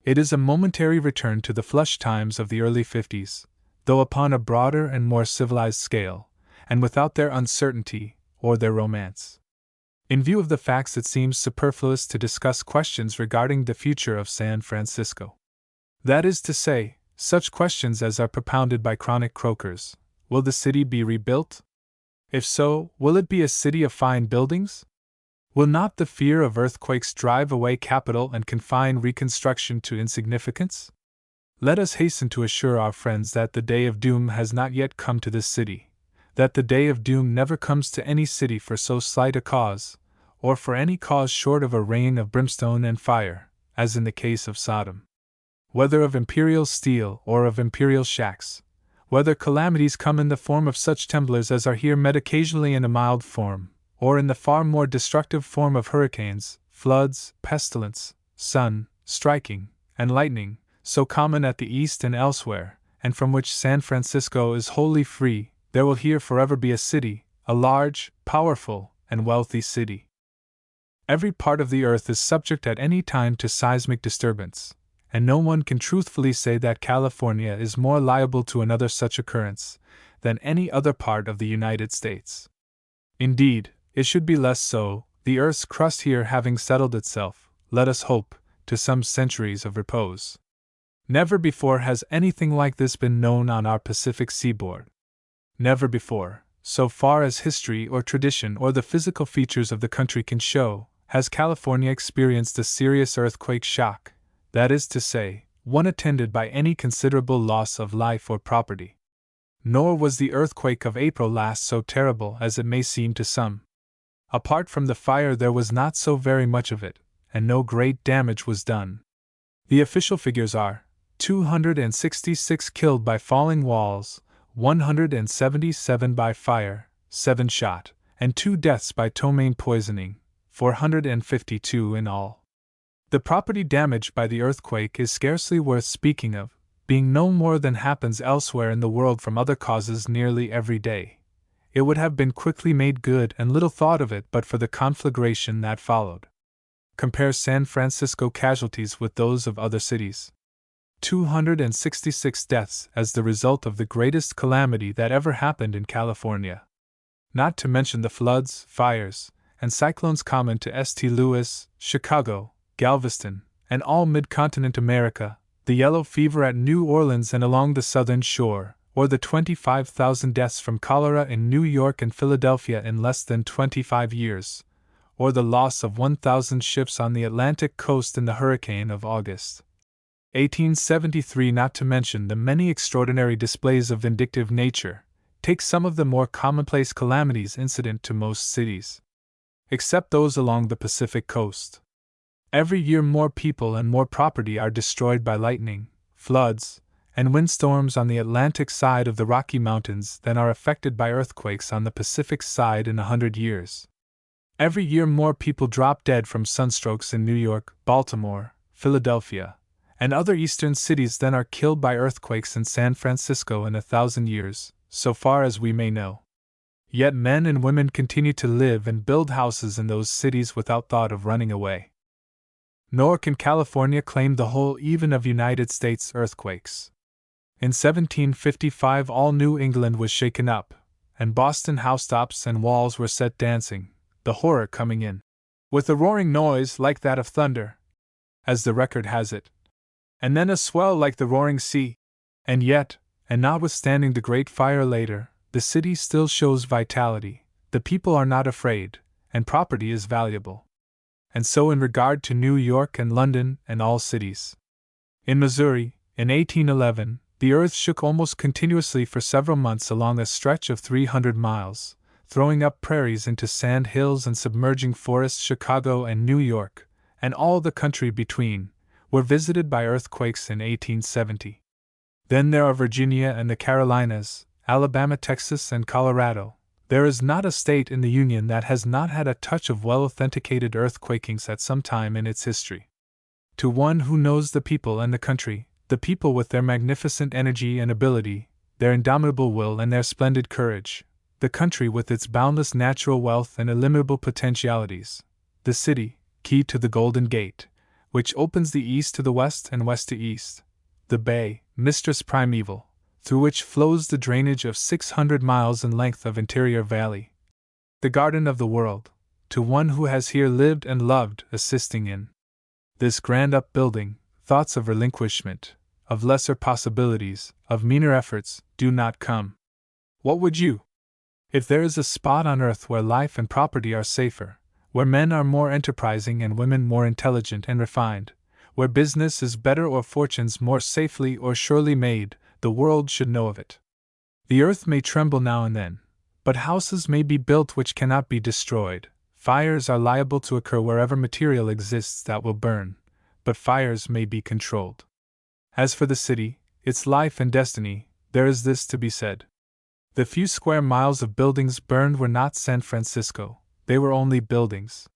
It is a momentary return to the flush times of the early 50s, though upon a broader and more civilized scale, and without their uncertainty or their romance. In view of the facts, it seems superfluous to discuss questions regarding the future of San Francisco. That is to say, such questions as are propounded by chronic croakers. Will the city be rebuilt? If so, will it be a city of fine buildings? Will not the fear of earthquakes drive away capital and confine reconstruction to insignificance? Let us hasten to assure our friends that the day of doom has not yet come to this city, that the day of doom never comes to any city for so slight a cause, or for any cause short of a rain of brimstone and fire, as in the case of Sodom. Whether of imperial steel or of imperial shacks, whether calamities come in the form of such temblors as are here met occasionally in a mild form, or in the far more destructive form of hurricanes, floods, pestilence, sun, striking, and lightning, so common at the East and elsewhere, and from which San Francisco is wholly free, there will here forever be a city, a large, powerful, and wealthy city. Every part of the earth is subject at any time to seismic disturbance, and no one can truthfully say that California is more liable to another such occurrence than any other part of the United States. Indeed, it should be less so, the earth's crust here having settled itself, let us hope, to some centuries of repose. Never before has anything like this been known on our Pacific seaboard. Never before, so far as history or tradition or the physical features of the country can show, has California experienced a serious earthquake shock, that is to say, one attended by any considerable loss of life or property. Nor was the earthquake of April last so terrible as it may seem to some. Apart from the fire, there was not so very much of it, and no great damage was done. The official figures are 266 killed by falling walls, 177 by fire, 7 shot, and 2 deaths by ptomaine poisoning, 452 in all. The property damaged by the earthquake is scarcely worth speaking of, being no more than happens elsewhere in the world from other causes nearly every day. It would have been quickly made good and little thought of it but for the conflagration that followed. Compare San Francisco casualties with those of other cities. 266 deaths as the result of the greatest calamity that ever happened in California. Not to mention the floods, fires, and cyclones common to St. Louis, Chicago, Galveston, and all mid-continent America, the yellow fever at New Orleans and along the southern shore, or the 25,000 deaths from cholera in New York and Philadelphia in less than 25 years, or the loss of 1,000 ships on the Atlantic coast in the hurricane of August 1873, not to mention the many extraordinary displays of vindictive nature, take some of the more commonplace calamities incident to most cities, except those along the Pacific coast. Every year more people and more property are destroyed by lightning, floods, and windstorms on the Atlantic side of the Rocky Mountains than are affected by earthquakes on the Pacific side in 100 years. Every year more people drop dead from sunstrokes in New York, Baltimore, Philadelphia, and other eastern cities than are killed by earthquakes in San Francisco in 1,000 years, so far as we may know. Yet men and women continue to live and build houses in those cities without thought of running away. Nor can California claim the whole even of United States earthquakes. In 1755 all New England was shaken up, and Boston housetops and walls were set dancing, the horror coming in with a roaring noise like that of thunder, as the record has it, and then a swell like the roaring sea. And yet, and notwithstanding the great fire later, the city still shows vitality, the people are not afraid, and property is valuable. And so in regard to New York and London and all cities. In Missouri, in 1811, the earth shook almost continuously for several months along a stretch of 300 miles, throwing up prairies into sand hills and submerging forests. Chicago and New York, and all the country between, were visited by earthquakes in 1870. Then there are Virginia and the Carolinas, Alabama, Texas, and Colorado. There is not a state in the Union that has not had a touch of well-authenticated earthquakings at some time in its history. To one who knows the people and the country, the people with their magnificent energy and ability, their indomitable will and their splendid courage, the country with its boundless natural wealth and illimitable potentialities, the city, key to the Golden Gate, which opens the east to the west and west to east, the bay, mistress primeval, through which flows the drainage of 600 miles in length of interior valley, the garden of the world, to one who has here lived and loved, assisting in this grand upbuilding, thoughts of relinquishment, of lesser possibilities, of meaner efforts, do not come. What would you? If there is a spot on earth where life and property are safer, where men are more enterprising and women more intelligent and refined, where business is better or fortunes more safely or surely made, the world should know of it. The earth may tremble now and then, but houses may be built which cannot be destroyed. Fires are liable to occur wherever material exists that will burn, but fires may be controlled. As for the city, its life and destiny, there is this to be said. The few square miles of buildings burned were not San Francisco, they were only buildings.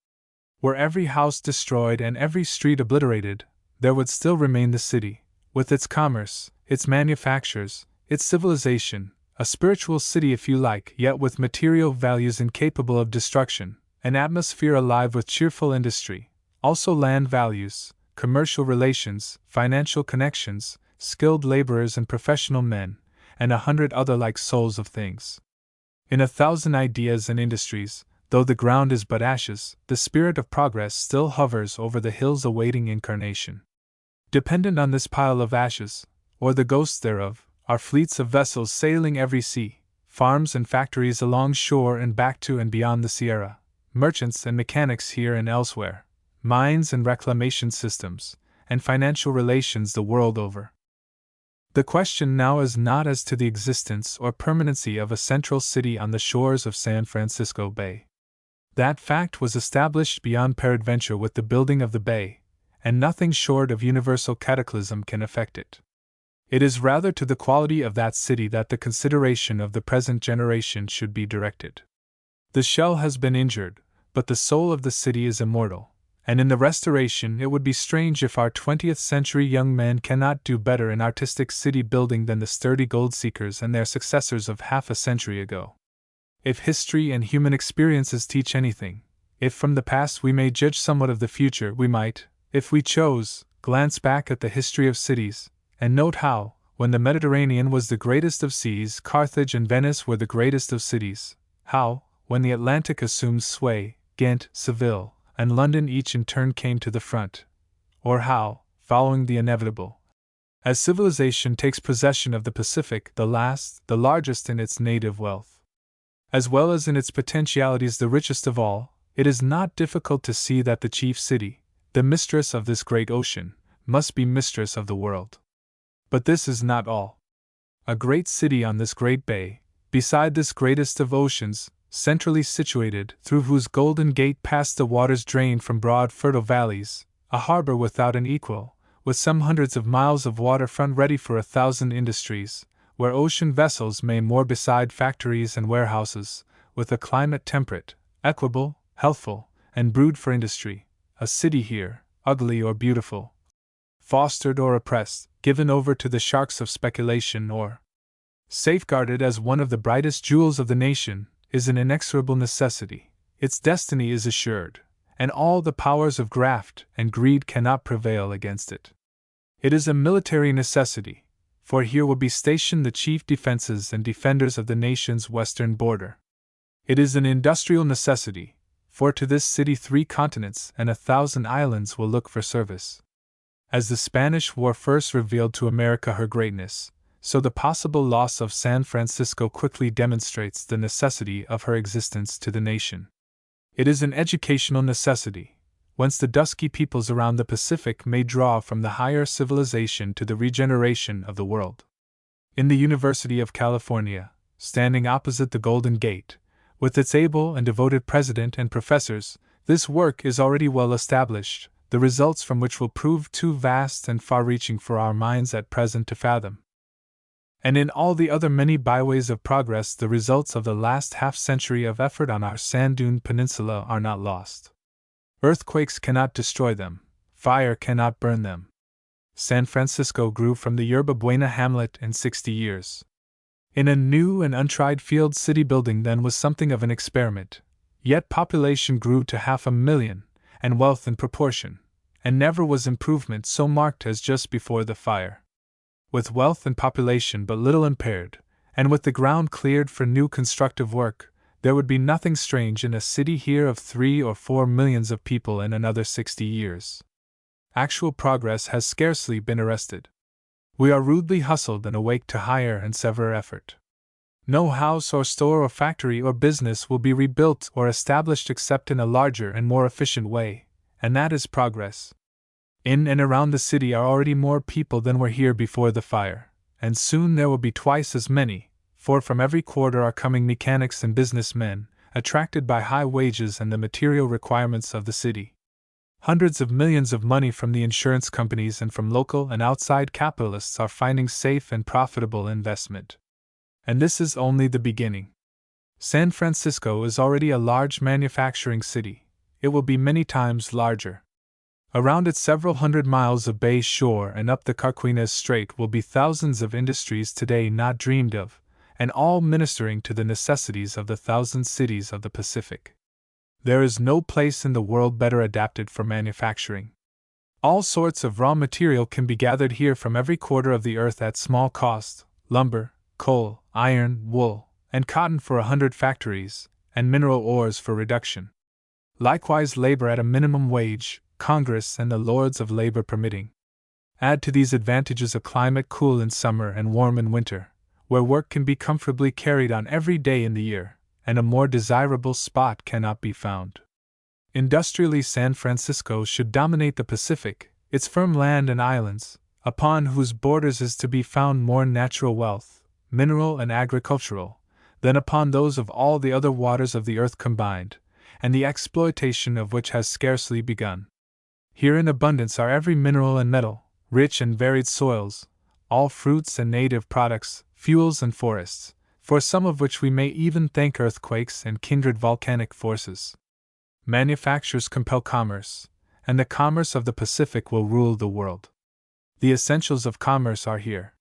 Were every house destroyed and every street obliterated, there would still remain the city, with its commerce, its manufactures, its civilization, a spiritual city if you like, yet with material values incapable of destruction, an atmosphere alive with cheerful industry, also land values, commercial relations, financial connections, skilled laborers and professional men, and 100 other like souls of things. In 1,000 ideas and industries, though the ground is but ashes, the spirit of progress still hovers over the hills awaiting incarnation. Dependent on this pile of ashes, or the ghosts thereof, are fleets of vessels sailing every sea, farms and factories along shore and back to and beyond the Sierra, merchants and mechanics here and elsewhere, mines and reclamation systems, and financial relations the world over. The question now is not as to the existence or permanency of a central city on the shores of San Francisco Bay. That fact was established beyond peradventure with the building of the bay, and nothing short of universal cataclysm can affect it. It is rather to the quality of that city that the consideration of the present generation should be directed. The shell has been injured, but the soul of the city is immortal, And in the Restoration, it would be strange if our 20th century young men cannot do better in artistic city building than the sturdy gold seekers and their successors of half a century ago. If history and human experiences teach anything, if from the past we may judge somewhat of the future, we might, if we chose, glance back at the history of cities, and note how, when the Mediterranean was the greatest of seas, Carthage and Venice were the greatest of cities, how, when the Atlantic assumed sway, Ghent, Seville, and London each in turn came to the front, or how, following the inevitable, as civilization takes possession of the Pacific, the last, the largest in its native wealth, as well as in its potentialities the richest of all, it is not difficult to see that the chief city, the mistress of this great ocean, must be mistress of the world. But this is not all. A great city on this great bay, beside this greatest of oceans, centrally situated, through whose golden gate pass the waters drained from broad fertile valleys, a harbor without an equal, with some hundreds of miles of waterfront ready for 1,000 industries, where ocean vessels may moor beside factories and warehouses, with a climate temperate, equable, healthful, and brewed for industry, a city here, ugly or beautiful, fostered or oppressed, given over to the sharks of speculation or safeguarded as one of the brightest jewels of the nation, is an inexorable necessity. Its destiny is assured, and all the powers of graft and greed cannot prevail against it. It is a military necessity, for here will be stationed the chief defenses and defenders of the nation's western border. It is an industrial necessity, for to this city 3 continents and 1,000 islands will look for service. As the Spanish War first revealed to America her greatness, so the possible loss of San Francisco quickly demonstrates the necessity of her existence to the nation. It is an educational necessity, whence the dusky peoples around the Pacific may draw from the higher civilization to the regeneration of the world. In the University of California, standing opposite the Golden Gate, with its able and devoted president and professors, this work is already well established, the results from which will prove too vast and far-reaching for our minds at present to fathom. And in all the other many byways of progress, the results of the last half-century of effort on our sand-dune peninsula are not lost. Earthquakes cannot destroy them, fire cannot burn them. San Francisco grew from the Yerba Buena hamlet in 60 years. In a new and untried field, city building then was something of an experiment, yet population grew to 500,000, and wealth in proportion, and never was improvement so marked as just before the fire. With wealth and population but little impaired, and with the ground cleared for new constructive work, there would be nothing strange in a city here of 3 or 4 millions of people in another 60 years. Actual progress has scarcely been arrested. We are rudely hustled and awake to higher and severer effort. No house or store or factory or business will be rebuilt or established except in a larger and more efficient way, and that is progress. In and around the city are already more people than were here before the fire, and soon there will be twice as many, for from every quarter are coming mechanics and businessmen, attracted by high wages and the material requirements of the city. Hundreds of millions of money from the insurance companies and from local and outside capitalists are finding safe and profitable investment. And this is only the beginning. San Francisco is already a large manufacturing city. It will be many times larger. Around its several hundred miles of bay shore and up the Carquinez Strait will be thousands of industries today not dreamed of, and all ministering to the necessities of the 1,000 cities of the Pacific. There is no place in the world better adapted for manufacturing. All sorts of raw material can be gathered here from every quarter of the earth at small cost: lumber, coal, iron, wool, and cotton for 100 factories, and mineral ores for reduction. Likewise labor at a minimum wage, Congress and the Lords of Labor permitting. Add to these advantages a climate cool in summer and warm in winter, where work can be comfortably carried on every day in the year, and a more desirable spot cannot be found. Industrially, San Francisco should dominate the Pacific, its firm land and islands, upon whose borders is to be found more natural wealth, mineral and agricultural, than upon those of all the other waters of the earth combined, and the exploitation of which has scarcely begun. Here in abundance are every mineral and metal, rich and varied soils, all fruits and native products, fuels and forests, for some of which we may even thank earthquakes and kindred volcanic forces. Manufactures compel commerce, and the commerce of the Pacific will rule the world. The essentials of commerce are here.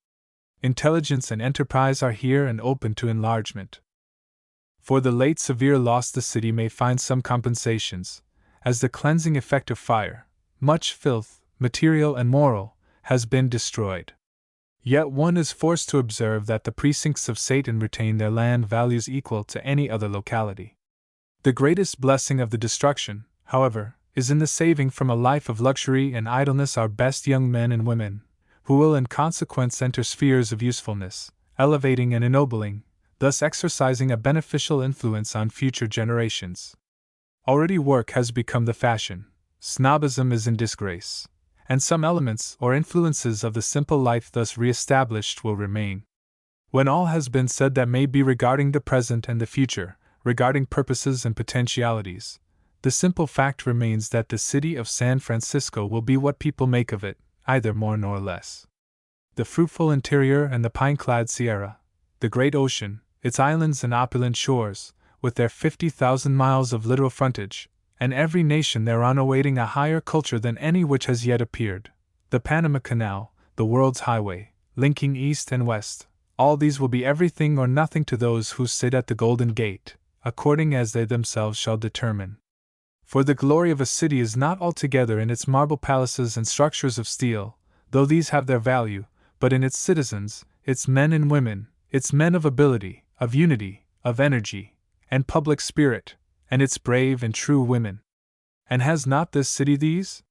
Intelligence and enterprise are here and open to enlargement. For the late severe loss, the city may find some compensations, as the cleansing effect of fire, much filth, material and moral, has been destroyed. Yet one is forced to observe that the precincts of Satan retain their land values equal to any other locality. The greatest blessing of the destruction, however, is in the saving from a life of luxury and idleness our best young men and women, who will in consequence enter spheres of usefulness, elevating and ennobling, thus exercising a beneficial influence on future generations. Already work has become the fashion, snobism is in disgrace, and some elements or influences of the simple life thus re-established will remain. When all has been said that may be regarding the present and the future, regarding purposes and potentialities, the simple fact remains that the city of San Francisco will be what people make of it, either more nor less. The fruitful interior and the pine-clad Sierra, the great ocean, its islands and opulent shores, with their 50,000 miles of littoral frontage, and every nation thereon awaiting a higher culture than any which has yet appeared, the Panama Canal, the world's highway, linking east and west, all these will be everything or nothing to those who sit at the Golden Gate, according as they themselves shall determine. For the glory of a city is not altogether in its marble palaces and structures of steel, though these have their value, but in its citizens, its men and women, its men of ability, of unity, of energy, and public spirit, and its brave and true women. And has not this city these?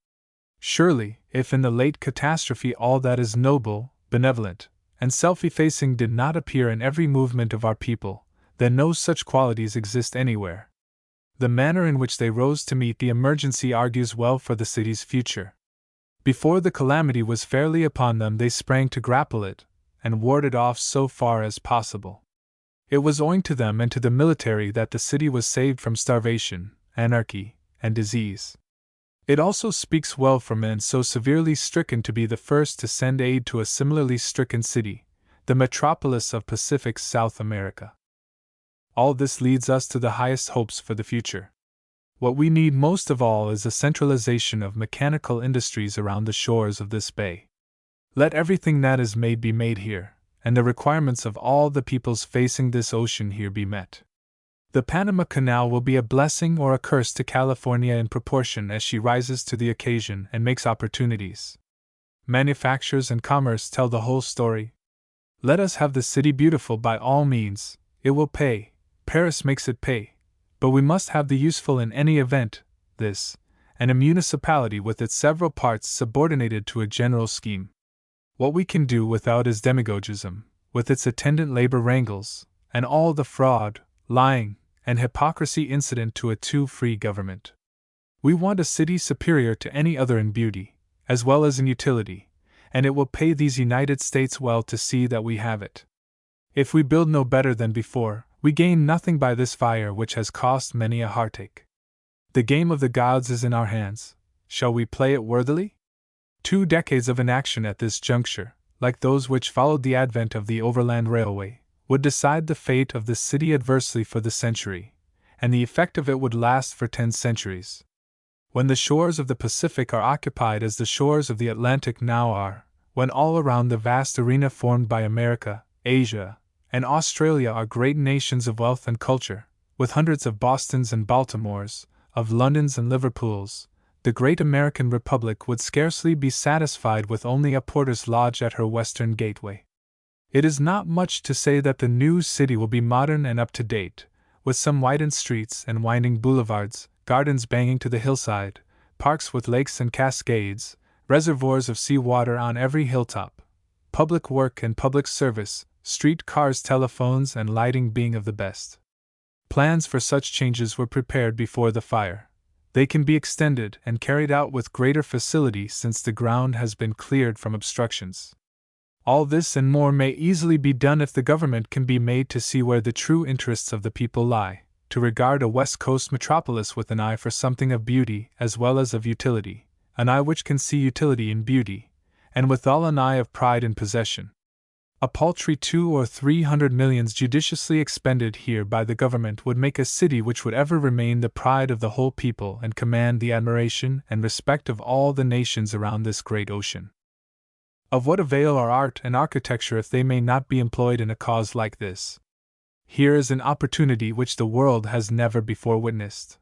Surely, if in the late catastrophe all that is noble, benevolent, and self-effacing did not appear in every movement of our people, then no such qualities exist anywhere. The manner in which they rose to meet the emergency argues well for the city's future. Before the calamity was fairly upon them, they sprang to grapple it, and ward it off so far as possible. It was owing to them and to the military that the city was saved from starvation, anarchy, and disease. It also speaks well for men so severely stricken to be the first to send aid to a similarly stricken city, the metropolis of Pacific South America. All this leads us to the highest hopes for the future. What we need most of all is a centralization of mechanical industries around the shores of this bay. Let everything that is made be made here, and the requirements of all the peoples facing this ocean here be met. The Panama Canal will be a blessing or a curse to California in proportion as she rises to the occasion and makes opportunities. Manufactures and commerce tell the whole story. Let us have the city beautiful by all means, it will pay. Paris makes it pay, but we must have the useful in any event, this, and a municipality with its several parts subordinated to a general scheme. What we can do without is demagogism, with its attendant labor wrangles, and all the fraud, lying, and hypocrisy incident to a too free government. We want a city superior to any other in beauty, as well as in utility, and it will pay these United States well to see that we have it. If we build no better than before, we gain nothing by this fire which has cost many a heartache. The game of the gods is in our hands. Shall we play it worthily? 2 decades of inaction at this juncture, like those which followed the advent of the Overland Railway, would decide the fate of the city adversely for the century, and the effect of it would last for 10 centuries. When the shores of the Pacific are occupied as the shores of the Atlantic now are, when all around the vast arena formed by America, Asia, and Australia are great nations of wealth and culture, with hundreds of Bostons and Baltimores, of Londons and Liverpools, the great American Republic would scarcely be satisfied with only a porter's lodge at her western gateway. It is not much to say that the new city will be modern and up to date, with some widened streets and winding boulevards, gardens banging to the hillside, parks with lakes and cascades, reservoirs of sea water on every hilltop, public work and public service, street cars, telephones, and lighting being of the best. Plans for such changes were prepared before the fire. They can be extended and carried out with greater facility since the ground has been cleared from obstructions. All this and more may easily be done if the government can be made to see where the true interests of the people lie, to regard a West Coast metropolis with an eye for something of beauty as well as of utility, an eye which can see utility in beauty, and withal an eye of pride in possession. A paltry 200 or 300 millions judiciously expended here by the government would make a city which would ever remain the pride of the whole people and command the admiration and respect of all the nations around this great ocean. Of what avail are art and architecture if they may not be employed in a cause like this? Here is an opportunity which the world has never before witnessed.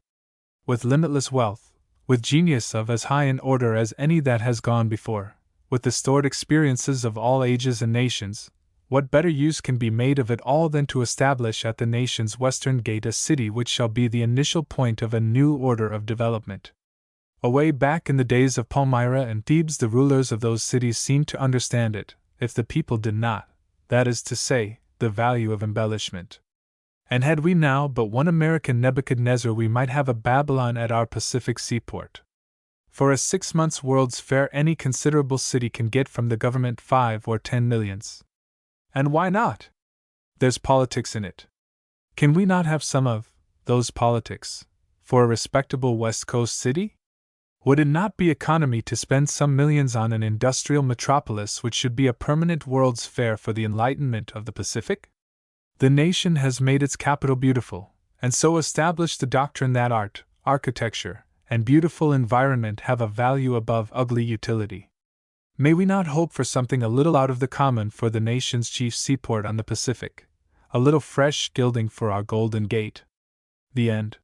With limitless wealth, with genius of as high an order as any that has gone before, with the stored experiences of all ages and nations, what better use can be made of it all than to establish at the nation's western gate a city which shall be the initial point of a new order of development? Away back in the days of Palmyra and Thebes, the rulers of those cities seemed to understand it, if the people did not, that is to say, the value of embellishment. And had we now but one American Nebuchadnezzar, we might have a Babylon at our Pacific seaport. For a 6 months' World's Fair, any considerable city can get from the government 5 or 10 millions. And why not? There's politics in it. Can we not have some of those politics for a respectable West Coast city? Would it not be economy to spend some millions on an industrial metropolis which should be a permanent World's Fair for the enlightenment of the Pacific? The nation has made its capital beautiful, and so established the doctrine that art, architecture, and beautiful environment have a value above ugly utility. May we not hope for something a little out of the common for the nation's chief seaport on the Pacific, a little fresh gilding for our Golden Gate? The End.